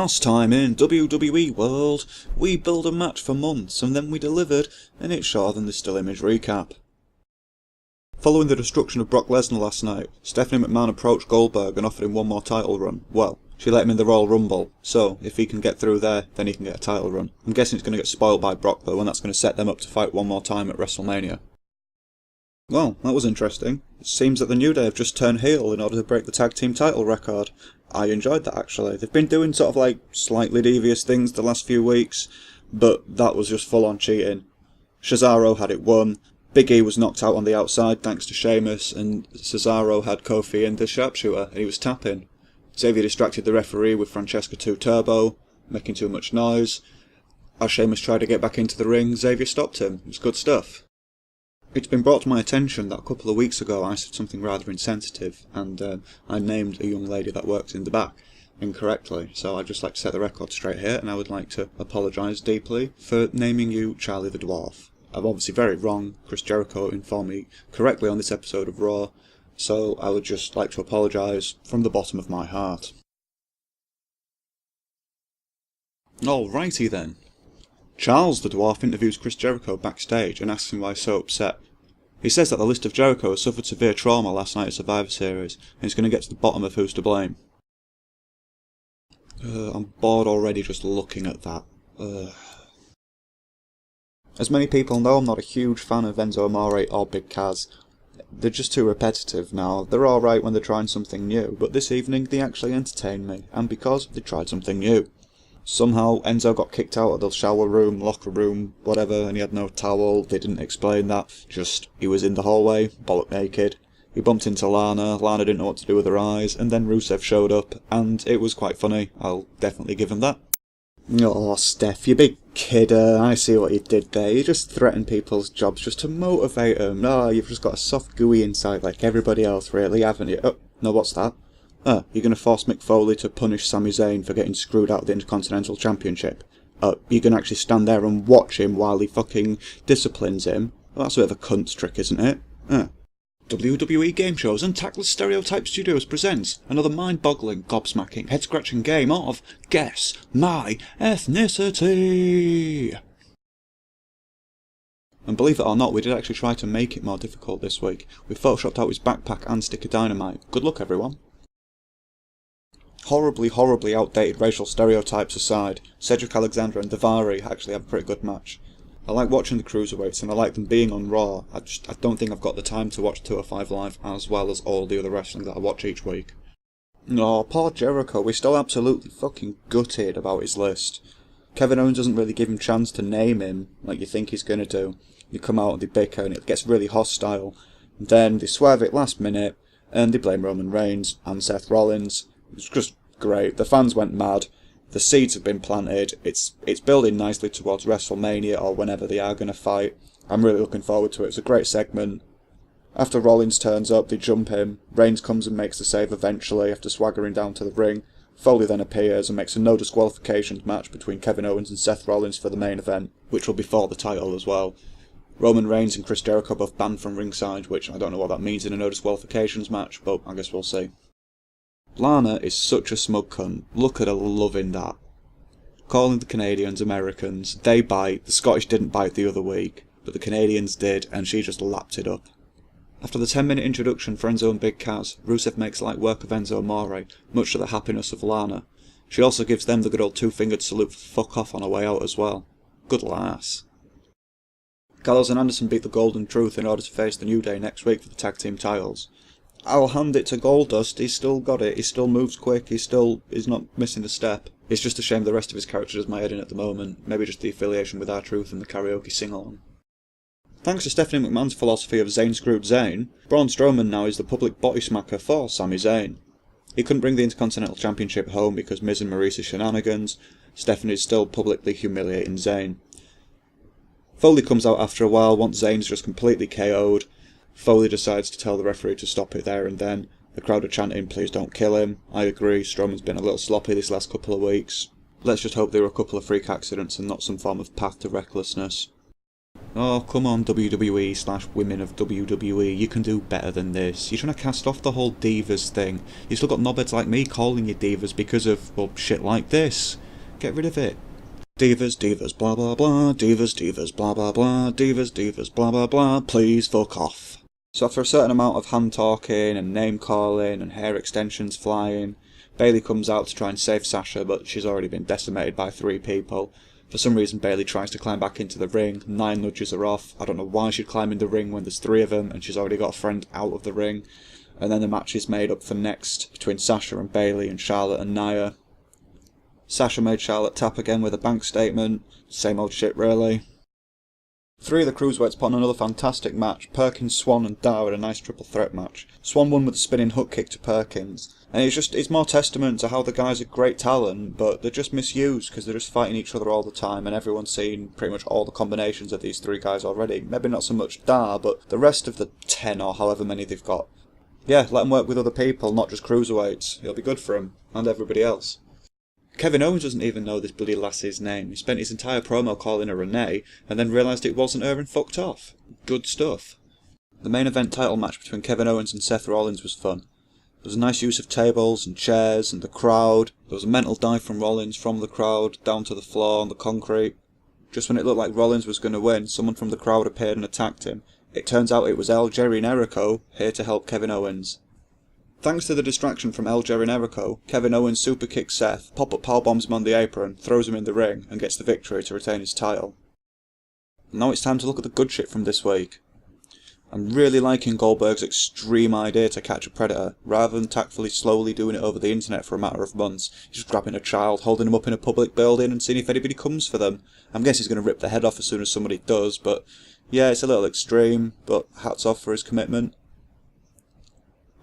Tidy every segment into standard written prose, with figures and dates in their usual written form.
Last time in WWE World, we built a match for months and then we delivered, and it's shorter than the still image recap. Following the destruction of Brock Lesnar last night, Stephanie McMahon approached Goldberg and offered him one more title run. Well, she let him in the Royal Rumble, so if he can get through there, then he can get a title run. I'm guessing it's going to get spoiled by Brock though, and that's going to set them up to fight one more time at WrestleMania. Well, that was interesting. It seems that the New Day have just turned heel in order to break the tag team title record. I enjoyed that actually. They've been doing sort of like slightly devious things the last few weeks, but that was just full on cheating. Cesaro had it won, Big E was knocked out on the outside thanks to Sheamus, and Cesaro had Kofi in the sharpshooter and he was tapping. Xavier distracted the referee with Francesca 2 Turbo, making too much noise. As Sheamus tried to get back into the ring, Xavier stopped him. It was good stuff. It's been brought to my attention that a couple of weeks ago I said something rather insensitive, and I named a young lady that worked in the back incorrectly, so I'd just like to set the record straight here, and I would like to apologise deeply for naming you Charlie the Dwarf. I'm obviously very wrong. Chris Jericho informed me correctly on this episode of Raw, so I would just like to apologise from the bottom of my heart. Alrighty then. Charles the Dwarf interviews Chris Jericho backstage and asks him why he's so upset. He says that the list of Jericho has suffered severe trauma last night at Survivor Series, and he's going to get to the bottom of who's to blame. I'm bored already just looking at that. As many people know, I'm not a huge fan of Enzo Amore or Big Kaz. They're just too repetitive now. They're alright when they're trying something new, but this evening they actually entertained me, and because they tried something new. Somehow Enzo got kicked out of the shower room, locker room, whatever, and he had no towel. They didn't explain that. Just, he was in the hallway, bollock naked. He bumped into Lana. Lana didn't know what to do with her eyes, and then Rusev showed up, and it was quite funny. I'll definitely give him that. Oh, Steph, you big kidder. I see what you did there. You just threatened people's jobs just to motivate them. Oh, you've just got a soft, gooey inside like everybody else, really, haven't you? Oh, no, what's that? You're going to force Mick Foley to punish Sami Zayn for getting screwed out of the Intercontinental Championship. You're going to actually stand there and watch him while he fucking disciplines him. Well, that's a bit of a cunt trick, isn't it? WWE Game Shows and Tactless Stereotype Studios presents another mind-boggling, gobsmacking, head-scratching game of Guess My Ethnicity! And believe it or not, we did actually try to make it more difficult this week. We photoshopped out his backpack and stick of dynamite. Good luck, everyone. Horribly, horribly outdated racial stereotypes aside, Cedric Alexander and Daivari actually have a pretty good match. I like watching the Cruiserweights and I like them being on Raw. I don't think I've got the time to watch 205 Live as well as all the other wrestling that I watch each week. No, poor Jericho, we're still absolutely fucking gutted about his list. Kevin Owens doesn't really give him chance to name him like you think he's going to do. You come out and they bicker and it gets really hostile. And then they swerve it last minute and they blame Roman Reigns and Seth Rollins. It's just great. The fans went mad. The seeds have been planted. It's building nicely towards WrestleMania or whenever they are going to fight. I'm really looking forward to it. It's a great segment. After Rollins turns up, they jump him. Reigns comes and makes the save eventually after swaggering down to the ring. Foley then appears and makes a no disqualifications match between Kevin Owens and Seth Rollins for the main event, which will be for the title as well. Roman Reigns and Chris Jericho both banned from ringside, which I don't know what that means in a no disqualifications match, but I guess we'll see. Lana is such a smug cunt. Look at her loving that. Calling the Canadians Americans. They bite. The Scottish didn't bite the other week, but the Canadians did, and she just lapped it up. After the 10-minute introduction for Enzo and Big Kaz, Rusev makes light work of Enzo Amore, much to the happiness of Lana. She also gives them the good old two-fingered salute for fuck off on her way out as well. Good lass. Gallows and Anderson beat the Golden Truth in order to face the New Day next week for the tag team titles. I'll hand it to Goldust, he's still got it, he still moves quick, he's not missing a step. It's just a shame the rest of his character does my head in at the moment, maybe just the affiliation with R-Truth and the karaoke sing-along. Thanks to Stephanie McMahon's philosophy of Zayn screwed Zayn, Braun Strowman now is the public body smacker for Sami Zayn. He couldn't bring the Intercontinental Championship home because Miz and Maurice's shenanigans. Stephanie's still publicly humiliating Zayn. Foley comes out after a while once Zayn's just completely KO'd. Foley decides to tell the referee to stop it there and then. The crowd are chanting, please don't kill him. I agree, Strowman's been a little sloppy this last couple of weeks. Let's just hope they were a couple of freak accidents and not some form of path to recklessness. Oh, come on, WWE/women of WWE, you can do better than this. You're trying to cast off the whole divas thing. You still got knobheads like me calling you divas because of, well, shit like this. Get rid of it. Divas, divas, blah blah blah, divas, divas, blah blah blah, divas, divas, blah blah blah, please fuck off. So after a certain amount of hand talking and name calling and hair extensions flying, Bayley comes out to try and save Sasha, but she's already been decimated by 3 people. For some reason Bayley tries to climb back into the ring, 9 nudges her off. I don't know why she'd climb in the ring when there's 3 of them and she's already got a friend out of the ring. And then the match is made up for next between Sasha and Bayley and Charlotte and Nia. Sasha made Charlotte tap again with a bank statement. Same old shit really. 3 of the cruiserweights put on another fantastic match. Perkins, Swan and Dar had a nice triple threat match. Swan won with a spinning hook kick to Perkins. And it's more testament to how the guys are great talent, but they're just misused because they're just fighting each other all the time and everyone's seen pretty much all the combinations of these 3 guys already. Maybe not so much Dar, but the rest of the 10 or however many they've got. Yeah, let them work with other people, not just cruiserweights. It'll be good for them, and everybody else. Kevin Owens doesn't even know this bloody lassie's name. He spent his entire promo calling her Renee, and then realised it wasn't her and fucked off. Good stuff. The main event title match between Kevin Owens and Seth Rollins was fun. There was a nice use of tables and chairs and the crowd. There was a mental dive from Rollins from the crowd down to the floor on the concrete. Just when it looked like Rollins was going to win, someone from the crowd appeared and attacked him. It turns out it was El Generico, here to help Kevin Owens. Thanks to the distraction from El Generico, Kevin Owens super kicks Seth, pop-up powerbombs him on the apron, throws him in the ring, and gets the victory to retain his title. Now it's time to look at the good shit from this week. I'm really liking Goldberg's extreme idea to catch a predator, rather than tactfully slowly doing it over the internet for a matter of months. He's just grabbing a child, holding him up in a public building, and seeing if anybody comes for them. I'm guessing he's going to rip the head off as soon as somebody does, but yeah, it's a little extreme, but hats off for his commitment.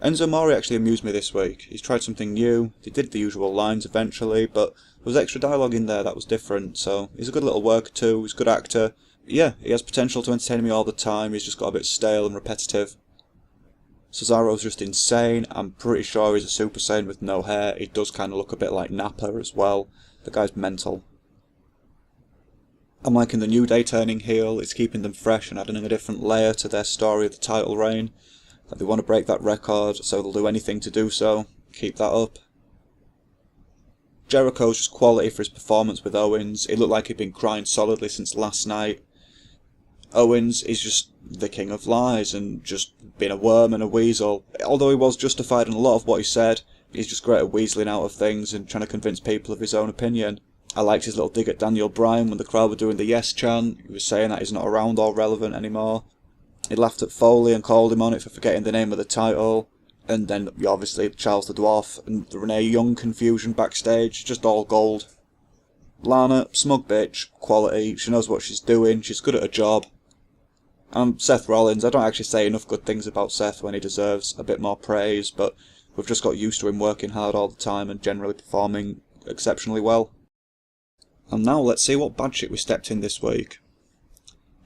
Enzo Amore actually amused me this week. He's tried something new. He did the usual lines eventually, but there was extra dialogue in there that was different, so he's a good little worker too, he's a good actor. Yeah, he has potential to entertain me all the time, he's just got a bit stale and repetitive. Cesaro's just insane. I'm pretty sure he's a Super Saiyan with no hair. He does kind of look a bit like Nappa as well. The guy's mental. I'm liking the New Day turning heel. It's keeping them fresh and adding a different layer to their story of the title reign. They want to break that record, so they'll do anything to do so. Keep that up. Jericho's just quality for his performance with Owens. It looked like he'd been crying solidly since last night. Owens is just the king of lies and just being a worm and a weasel. Although he was justified in a lot of what he said, he's just great at weaseling out of things and trying to convince people of his own opinion. I liked his little dig at Daniel Bryan when the crowd were doing the yes chant. He was saying that he's not around or relevant anymore. He laughed at Foley and called him on it for forgetting the name of the title. And then, obviously, Charles the Dwarf and the Renee Young confusion backstage. Just all gold. Lana, smug bitch, quality. She knows what she's doing. She's good at her job. And Seth Rollins, I don't actually say enough good things about Seth when he deserves a bit more praise, but we've just got used to him working hard all the time and generally performing exceptionally well. And now let's see what bad shit we stepped in this week.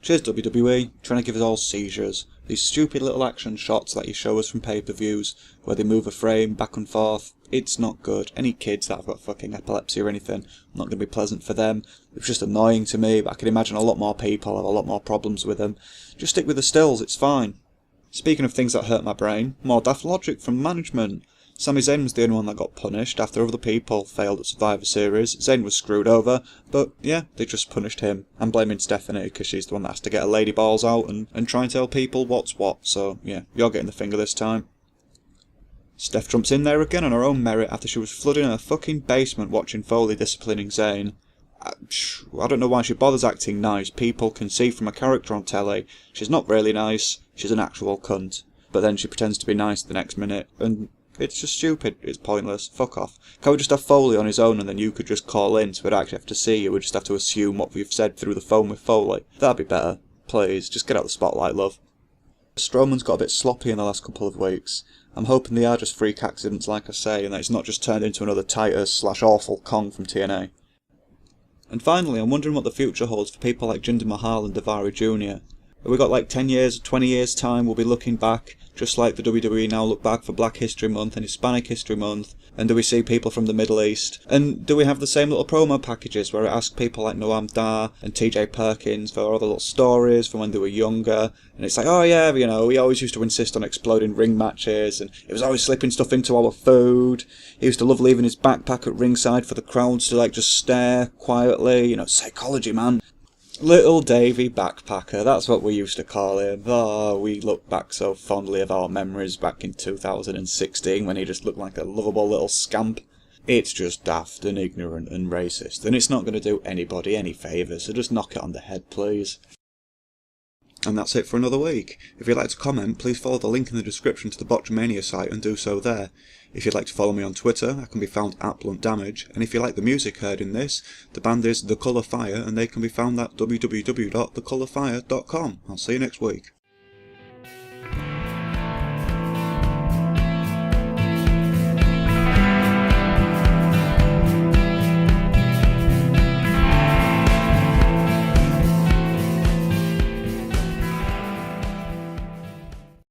Cheers WWE, trying to give us all seizures. These stupid little action shots that you show us from pay-per-views, where they move a frame back and forth, it's not good. Any kids that have got fucking epilepsy or anything, not going to be pleasant for them. It's just annoying to me, but I can imagine a lot more people have a lot more problems with them. Just stick with the stills, it's fine. Speaking of things that hurt my brain, more daft logic from management. Sami Zayn was the only one that got punished after other people failed at Survivor Series. Zayn was screwed over, but yeah, they just punished him. I'm blaming Stephanie because she's the one that has to get her lady balls out and try and tell people what's what, so yeah, you're getting the finger this time. Steph jumps in there again on her own merit after she was flooding her fucking basement watching Foley disciplining Zayn. I don't know why she bothers acting nice. People can see from her character on telly. She's not really nice, she's an actual cunt. But then she pretends to be nice the next minute, and it's just stupid, it's pointless, fuck off. Can't we just have Foley on his own and then you could just call in so we'd actually have to see you, we'd just have to assume what we've said through the phone with Foley? That'd be better. Please, just get out the spotlight, love. Strowman's got a bit sloppy in the last couple of weeks. I'm hoping they are just freak accidents like I say, and that it's not just turned into another Titus/awful Kong from TNA. And finally, I'm wondering what the future holds for people like Jinder Mahal and Daivari Jr. Have we got like 10 years, 20 years time, we'll be looking back, just like the WWE now look back for Black History Month and Hispanic History Month, And do we see people from the Middle East? And do we have the same little promo packages where it asks people like Noam Dar and TJ Perkins for all the little stories from when they were younger? And it's like, oh yeah, you know, we always used to insist on exploding ring matches, and it was always slipping stuff into our food. He used to love leaving his backpack at ringside for the crowds to like just stare quietly. You know, psychology, man. Little Davy Backpacker, that's what we used to call him. Oh, we look back so fondly of our memories back in 2016 when he just looked like a lovable little scamp. It's just daft and ignorant and racist, and it's not going to do anybody any favours, so just knock it on the head, please. And that's it for another week. If you'd like to comment, please follow the link in the description to the Botchamania site and do so there. If you'd like to follow me on Twitter, I can be found at Blunt Damage, and if you like the music heard in this, the band is The Colour Fire, and they can be found at www.thecolourfire.com. I'll see you next week.